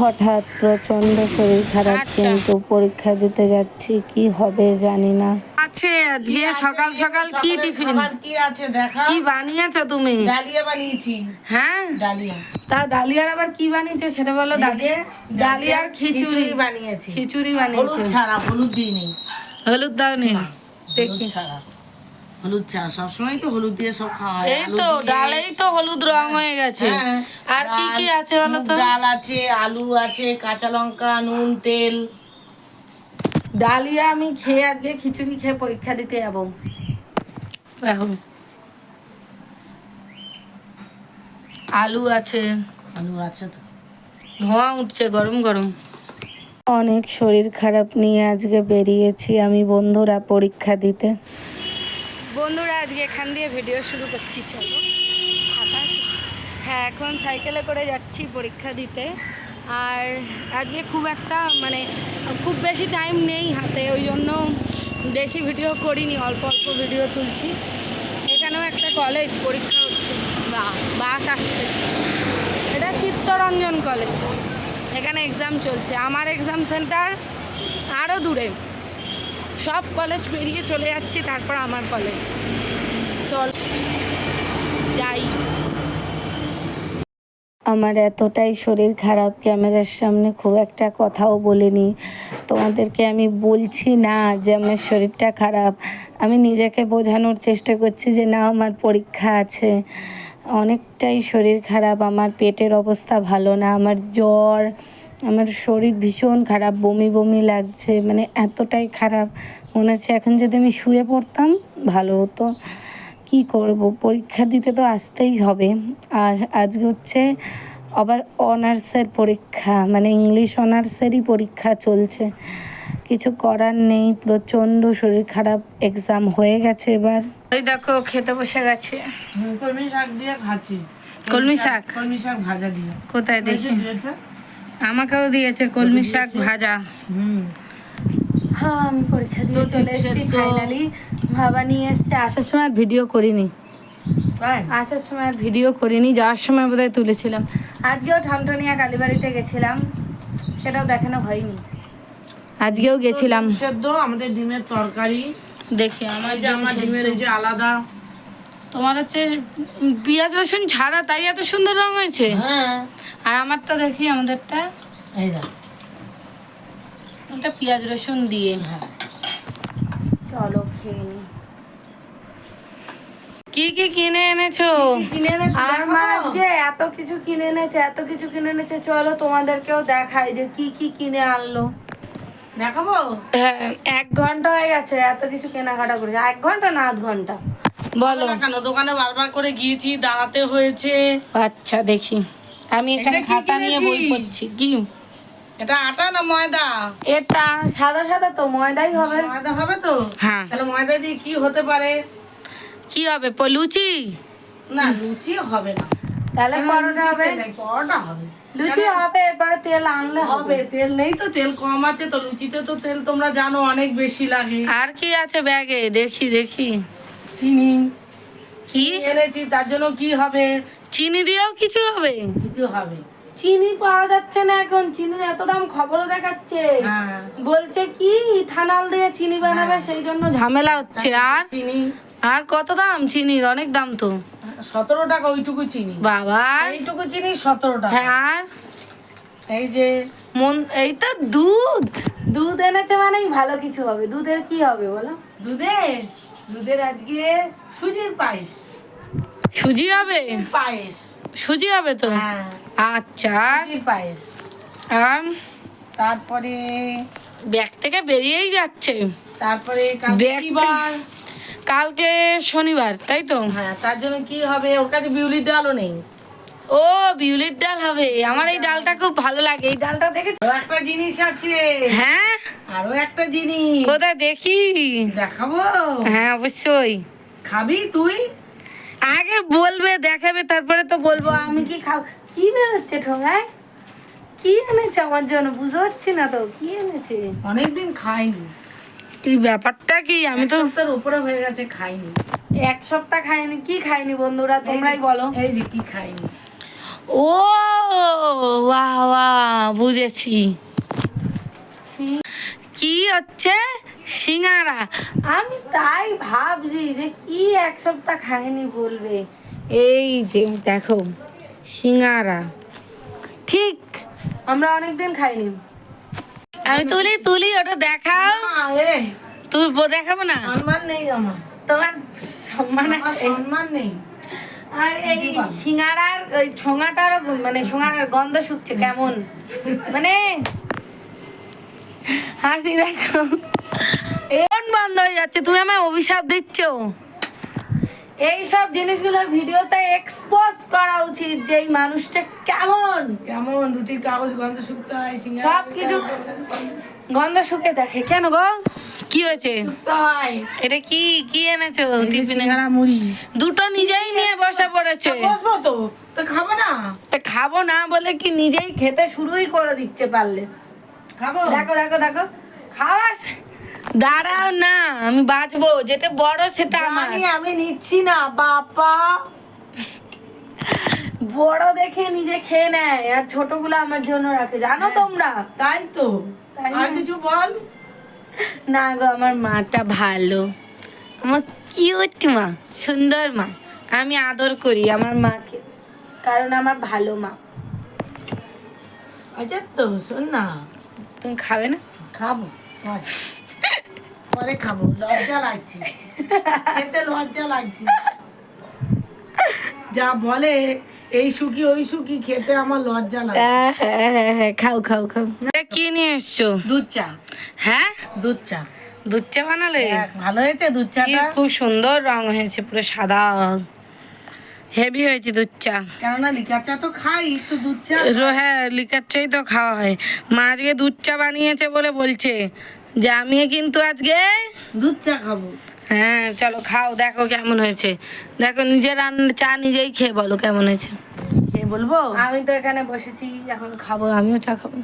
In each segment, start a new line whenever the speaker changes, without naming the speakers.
হঠাৎ প্রচন্ড শরীর খারাপ, কিন্তু পরীক্ষা দিতে যাচ্ছি, কি হবে জানি না।
আছে আজকে সকাল সকাল কি টিফিন
কি আছে দেখা?
কি বানিয়েছো তুমি?
ডালিয়া বানিয়েছি।
হ্যাঁ,
ডালিয়া।
তা ডালিয়ার আবার কি বানিয়েছো সেটা বলো। ডালিয়ার খিচুড়ি
বানিয়েছি।
খিচুড়ি
হলুদ
বানিয়েছো?
ছাড়া, হলুদ দিইনি।
হলুদ দাও নি দেখি।
হলুদ ছাড়া সবসময় তো হলুদ দিয়ে সব খাওয়া হয়।
এই তো ডালেই তো হলুদ রং হয়ে গেছে।
হ্যাঁ,
আর কি কি আছে বলো তো?
ডাল আছে, আলু আছে, কাঁচা লঙ্কা, নুন, তেল।
ডালিয়া আমি খেয়ে আজকে খিচুড়ি খেয়ে পরীক্ষা দিতে যাবো। এখন আলু আছে,
আলু আছে তো।
ধোঁয়া উঠছে গরম গরম।
অনেক শরীর খারাপ নিয়ে আজকে বেরিয়েছি আমি বন্ধুরা পরীক্ষা দিতে।
বন্ধুরা আজকে এখান দিয়ে ভিডিও শুরু করছি, চলো। ফাঁকা আছে? হ্যাঁ, এখন সাইকেলে করে যাচ্ছি পরীক্ষা দিতে। আর আজকে খুব একটা খুব বেশি টাইম নেই হাতে, ওই জন্য বেশি ভিডিও করিনি, অল্প অল্প ভিডিও তুলছি। এখানেও একটা কলেজ পরীক্ষা হচ্ছে, বাস আসছে। এটা চিত্তরঞ্জন কলেজ, এখানে এক্সাম চলছে। আমার এক্সাম সেন্টার আরও দূরে। সব কলেজ পেরিয়ে চলে যাচ্ছি, তারপর আমার কলেজ। চল যাই।
আমার এতটাই শরীর খারাপ, ক্যামেরার সামনে খুব একটা কথাও বলিনি। তোমাদেরকে আমি বলছি না যে আমার শরীরটা খারাপ, আমি নিজেকে বোঝানোর চেষ্টা করছি যে না, আমার পরীক্ষা আছে। অনেকটাই শরীর খারাপ, আমার পেটের অবস্থা ভালো না, আমার জ্বর, আমার শরীর ভীষণ খারাপ, বমি বমি লাগছে, এতটাই খারাপ মনে হচ্ছে এখন যদি আমি শুয়ে পড়তাম ভালো হতো। কি করব, পরীক্ষা দিতে তো আসতেই হবে। আর আজকে হচ্ছে আবার অনার্সের পরীক্ষা, ইংলিশ অনার্সেরই পরীক্ষা চলছে। কিছু করার নেই, প্রচণ্ড শরীর খারাপ। এক্সাম হয়ে গেছে এবার।
ওই দেখো খেতে বসে গেছে।
কলমি শাক দিয়ে খাচ্ছি।
কলমি শাক?
কলমি শাক ভাজা দিয়ে।
কোথায় দেখি? আমাকেও দিয়েছে কলমি শাক ভাজা। হ্যাঁ, আমি পরীক্ষা দিয়ে চলে এসেছি ফাইনালি। ভাবা নিয়ে এসছে, আসার সময় আর ভিডিও করিনি। আসার সময় আর ভিডিও করিনি, যাওয়ার সময় বোধহয় তুলেছিলাম। আজকেও ঠনঠনিয়া কালীবাড়িতে গেছিলাম, সেটাও দেখানো হয়নি। আজকেও গেছিলাম।
সেদ্ধ, আমাদের ডিমের তরকারি।
দেখি আমার
ডিমের এই যে আলাদা।
তোমার হচ্ছে পেঁয়াজ রসুন ছাড়া, তাই এত সুন্দর রং হয়েছে।
হ্যাঁ,
আর আমারটা দেখি, আমাদেরটা
এই দেখ,
ওটা পেঁয়াজ রসুন দিয়ে।
হ্যাঁ।
চলো খেয়ে নি। কি কি কিনে এনেছো?
কিনে এনেছি,
আর
দেখাবো?
মা আজকে এত কিছু কিনে এনেছে, চলো তোমাদেরকেও দেখাই যে কি কি কিনে আনলো।
দেখাবো?
হ্যাঁ, 1 ঘন্টা হয়ে গেছে এত কিছু কেনাকাটা করেছে। 1 ঘন্টা না, 1/2 ঘন্টা। বলো।
কেন, দোকানে বারবার করে গিয়েছি, দাঁড়াতে হয়েছে।
আচ্ছা দেখি, আমি এখানে
এটা কি
খাতা নিয়ে বই
কিনেছি?
পড়ছি। কি
এটা আটা না ময়দা?
এটা সাদা সাদা তো, ময়দাই হবে।
ময়দা হবে তো?
হ্যাঁ।
তাহলে ময়দা দিয়ে কি হতে পারে?
কি হবে, লুচি?
না, লুচি হবে না।
তাহলে পরোটা হবে।
পরোটা হবে।
লুচি হবে, এবার তেল আনলে হবে।
হবে, তেল নেই তো, তেল কম আছে তো। লুচিতে তো তেল তোমরা জানো অনেক বেশি লাগে।
আর কি আছে ব্যাগে? দেখি দেখি।
চিনি
কি
এনেছি, তার জন্য কি হবে?
চিনি দিয়েও কিছু হবে?
কিছু হবে।
চিনি পাওয়া যাচ্ছে না এখন, চিনির এত দাম, খবরও দেখাচ্ছে।
হ্যাঁ,
বলছে কি ইথানল দিয়ে চিনি বানাবে, সেই জন্য ঝামেলা হচ্ছে। আর
চিনি
আর কত দাম চিনির? অনেক দাম তো।
17 টাকা ওইটুকু চিনি।
বাবা,
এইটুকু চিনি 17 টাকা।
হ্যাঁ। আর
এই যে
এই তো দুধ এনেছে, মানেই ভালো কিছু হবে। দুধের কি হবে বলো?
দুধের আজকে সুজির পায়েস।
সুজি হবে?
পায়েস
সুজি হবে তো?
হ্যাঁ,
আচ্ছা।
সুজির পায়েস।
আর
তারপরে
ব্যাগ থেকে বেরিয়েই যাচ্ছে।
তারপরে কালকে
ব্যাগ
কি বার?
কালকে শনিবার, তাই তো?
হ্যাঁ, তার জন্য কি হবে? ওর কাছে বিউলির ডালও নেই।
ও, বিউলির ডাল হবে। আমার এই ডালটা খুব ভালো লাগে, এই ডালটা দেখে।
আরো একটা জিনিস আছে।
হ্যাঁ,
আরো একটা জিনিস
কোথায় দেখি?
দেখাবো।
হ্যাঁ, অবশ্যই।
খাবি তুই?
আগে বলবে, দেখাবে, তারপরে তো বলবো। আমি কি খাব? কি বেরোচ্ছে ঠোঙায়? কি এনেছে আমার জন্য? বুঝতে পারছি না তো কি এনেছে।
অনেকদিন খাইনি।
কি ব্যাপারটা কি? আমি তো
সপ্তাহের উপরে হয়ে গেছে খাইনি।
1 সপ্তাহ খাইনি। কি খাইনি বন্ধুরা, তোমরাই বলো।
এই যে কি খাইনি।
ও
ও বাহ বাহ, বুঝেছি। কি হচ্ছে? সিঙ্গারা। আমি তাই ভাবছি যে কি এক সপ্তাহ খাইনি বলবে। এই যে দেখো সিঙ্গারা, ঠিক আমরা অনেকদিন খাইনি। আমি তুলি তুলি ওটা দেখাও।
এ
তুই দেখাবো না?
সম্মান নেই আমার,
তোমার সম্মান
আমার
আছে।
সম্মান নেই।
আর এই সিঙ্গারার ওই ঠোঙাটার মানে সিঙ্গারার গন্ধ শুকছে কেমন, মানে হাসি দেখো এমন বন্ধ হয়ে যাচ্ছে। তুমি আমায় অভিশাপ দিচ্ছ। এই সব জিনিসগুলো ভিডিওতে এক্সপোজ করা উচিত যে এই মানুষটা কেমন।
কেমন রুটির কাগজ গন্ধ শুকতে হয়, সিঙ্গারা
সব কিছু গন্ধ শুকে দেখে কেন গো? কি হয়েছে?
শুকতে হয়।
এটা কি কি এনেছো
এই যে
টিফিনে?
সিঙ্গারা মুড়ি।
দুটো নিজেই নিয়ে বসে পড়েছে।
বসবো তো, তো খাবো না?
তা খাবো না বলে কি নিজেই খেতে শুরুই করে দিচ্ছে পারলে।
খাবো।
দেখো দেখো দেখো খাওয়া। দাঁড়াও না, আমি বাঁচবো। যেটা বড় সেটা আমার।
জানি আমি নিচ্ছি না বাবা।
বড় দেখে নিজে খেয়ে নেয় আর ছোটগুলো আমার জন্য রাখে, জানো তোমরা?
তাই তো।
তাই না?
আর কিছু বল।
না গো, আমার মাটা ভালো, আমার কিউট মা, সুন্দর মা। আমি আদর করি আমার মাকে, কারণ আমার ভালো মা।
আচ্ছা তো শোন না,
তুমি খাবে না?
খাবো পরে। পরে খাবো, লজ্জা লাগছে খেতে, লজ্জা লাগছে। যা বলে এই সুখী ওই সুখী, খেতে আমার লজ্জা লাগে।
হ্যাঁ, খাও খাও খাও। কি নিয়ে এসছো?
দুধ চা।
হ্যাঁ,
দুধ চা
দুধ চা বানালে?
দেখ, ভালো হয়েছে দুধ
কি
চাটা।
খুব সুন্দর রং হয়েছে, পুরো সাদা, হেভি হয়েছে দুধ চা।
কেননা লিকার চা তো খাই, একটু দুধ চা।
হ্যাঁ, লিকার চাই তো খাওয়া হয়। মা আজকে দুধ চা বানিয়েছে বলে বলছে যে আমি কিন্তু আজকে
দুধ চা খাবো।
হ্যাঁ চলো খাও, দেখো কেমন হয়েছে। দেখো নিজের রান্না চা নিজেই খেয়ে বলো কেমন হয়েছে।
কে বলবো?
আমি তো এখানে বসেছি, এখন খাবো, আমিও চা খাবো।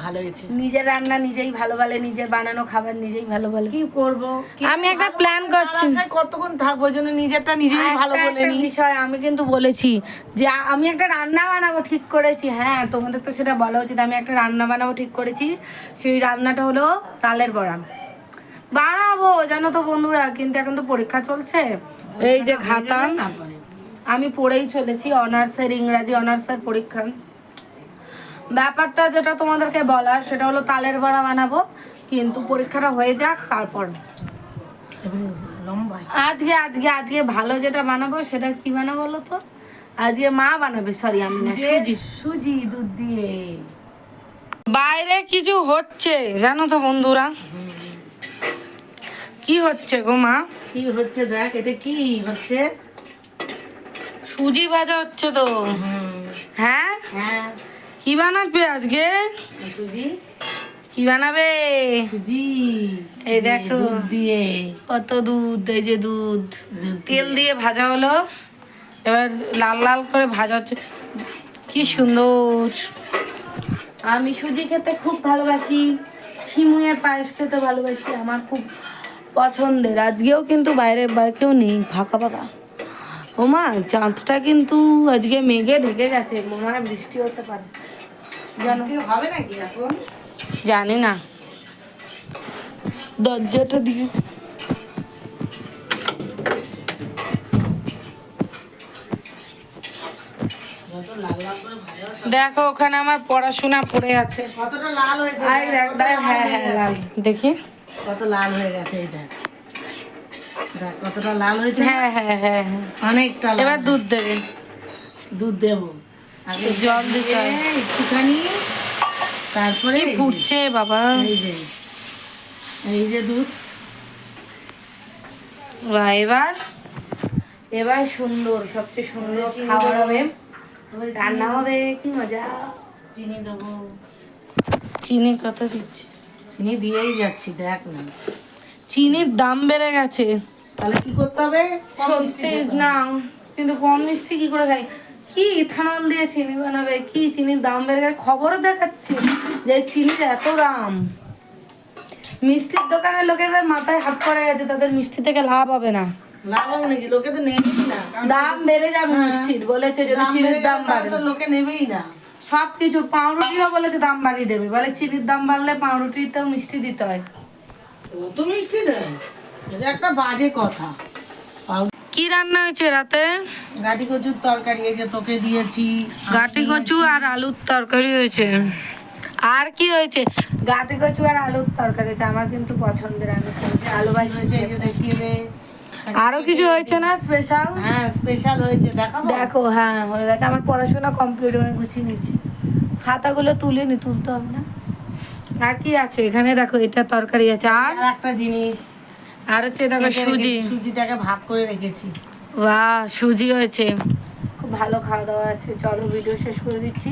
ভালো হয়েছে।
নিজের রান্না নিজেই ভালো বলে, নিজের বানানো খাবার নিজেই ভালো বলে।
কি করবো?
আমি একটা প্ল্যান করছি।
কতক্ষণ থাকবো, ওই জন্য নিজেরটা নিজেই ভালো
একটা
বলে নি।
বিষয় আমি কিন্তু বলেছি যে আমি একটা রান্না বানাবো ঠিক করেছি। হ্যাঁ, তোমাদের তো সেটা বলা উচিত। আমি একটা রান্না বানাবো ঠিক করেছি। সেই রান্নাটা হলো তালের বড়া বানাবো, জানো তো বন্ধুরা। কিন্তু এখন তো পরীক্ষা চলছে। এই যে খাতা আমি পড়েই চলেছি, অনার্সের ইংরাজি অনার্সের পরীক্ষা। ব্যাপারটা যেটা তোমাদেরকে বলার সেটা হলো তালের বড়া বানাবো, কিন্তু পরীক্ষাটা হয়ে যাক তারপর।
লম্বা
আজকে আজকে আজকে ভালো যেটা বানাবো সেটা কি বানাবো বলো তো? আজকে মা বানাবে, সরি আমি না, সুজি।
সুজি দুধ দিয়ে।
বাইরে কিছু হচ্ছে জানো তো বন্ধুরা। কি হচ্ছে গো মা?
কি হচ্ছে দেখ, এটা কি হচ্ছে?
সুজি ভাজা হচ্ছে তো। হ্যাঁ,
হ্যাঁ,
কি বানাবে আজকে?
সুজি।
কি বানাবে?
সুজি
এই দেখো
দুধ দিয়ে।
কত দুধ, এই যে দুধ
দুধ
তেল দিয়ে ভাজা হলো, এবার লাল লাল করে ভাজা হচ্ছে। কি সুন্দর। আমি সুজি খেতে খুব ভালোবাসি, সিমুয়ের পায়েস খেতে ভালোবাসি, আমার খুব পছন্দের। আজকেও কিন্তু বাইরে কেউ নেই, ফাঁকা ফাঁকা। ও মা, চাঁদটা কিন্তু আজকে মেঘে ঢেকে গেছে, মনে হয় বৃষ্টি হতে পারে। জানো,
বৃষ্টি হবে নাকি এখন?
জানি না, দরজাটা দিয়ে
যত লাল লাল করে ভাজা হবে।
দেখো ওখানে আমার পড়াশোনা পড়ে আছে।
কতটা লাল হয়েছে
আই
দেখ,
দেখ দেখ, হ্যাঁ হ্যাঁ লাল, দেখি।
কত লাল হয়ে গেছে এই দেখ। দেখ কতটা লাল হয়েছে।
হ্যাঁ হ্যাঁ হ্যাঁ হ্যাঁ।
অনেকটা লাল।
এবার দুধ দেবে।
দুধ দেবো। আগে
জল দিতে হয়।
একটুখানি, তারপরে
কি ফুটছে বাবা।
এই যে দুধ।
বাহ, এবার এবার সুন্দর, সবচেয়ে সুন্দর খাবার হবে, রান্না হবে, কি মজা।
চিনি দেবো।
চিনি কত দিচ্ছে?
চিনি দিয়েই যাচ্ছি, দেখ না।
চিনির দাম বেড়ে গেছে।
তাহলে কি করতে হবে? কম মিষ্টি
সত্যি
দিতে হবে।
না, কিন্তু কম মিষ্টি কি করে খাই? কি ইথানল দিয়ে চিনি বানাবে? কি চিনির দাম বেড়ে গেছে, খবরও দেখাচ্ছে যে চিনির এত দাম। মিষ্টির দোকানের লোকেদের মাথায় হাত পড়ে গেছে, তাদের মিষ্টি থেকে লাভ হবে না।
লাভ হবে নাকি? লোকে তো নেবেই না, কারণ
দাম বেড়ে যাবে মিষ্টির, বলেছে যদি
দাম
চিনির
বেড়ে
দাম
গেলে তাহলে
বাড়ে।
তো লোকে নেবেই না।
সব কিছু, পাউরুটিও বলেছে দাম বাড়িয়ে দেবে, বলে চিনির দাম বাড়লে পাউরুটিতেও মিষ্টি দিতে হয়।
কত মিষ্টি দেয়, এটা একটা বাজে কথা।
কি রান্না হয়েছে রাতে?
গাটি কচুর তরকারি, এই যে তোকে দিয়েছি।
গাটি কচু আর আলুর তরকারি হয়েছে। আর কি হয়েছে? গাটি কচু আর আলুর তরকারি হয়েছে, আমার কিন্তু পছন্দের। আলু হয়েছে, আলু ভাজি
হয়েছে, এই যে দেখিয়ে দে।
আরো কিছু হয়েছে না স্পেশাল?
হ্যাঁ স্পেশাল হয়েছে, দেখাবো।
দেখো, হ্যাঁ হয়ে গেছে, আমার পড়াশোনা কমপ্লিট, আমি গুছিয়ে নিচ্ছি, খাতাগুলো তুলিনি, তুলতে হবে না। আর কি আছে এখানে? দেখো এটা তরকারি আছে, আর
আর একটা জিনিস,
আর হচ্ছে দেখো
কেটে
সুজি।
রেখেছি, সুজিটাকে ভাগ করে রেখেছি।
বাহ, সুজি হয়েছে, খুব ভালো খাওয়া দাওয়া আছে। চলো ভিডিও শেষ করে দিচ্ছি,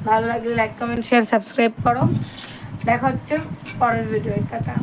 ভালো লাগলে লাইক কমেন্ট শেয়ার সাবস্ক্রাইব করো। দেখা হচ্ছে পরের ভিডিও। টাটা।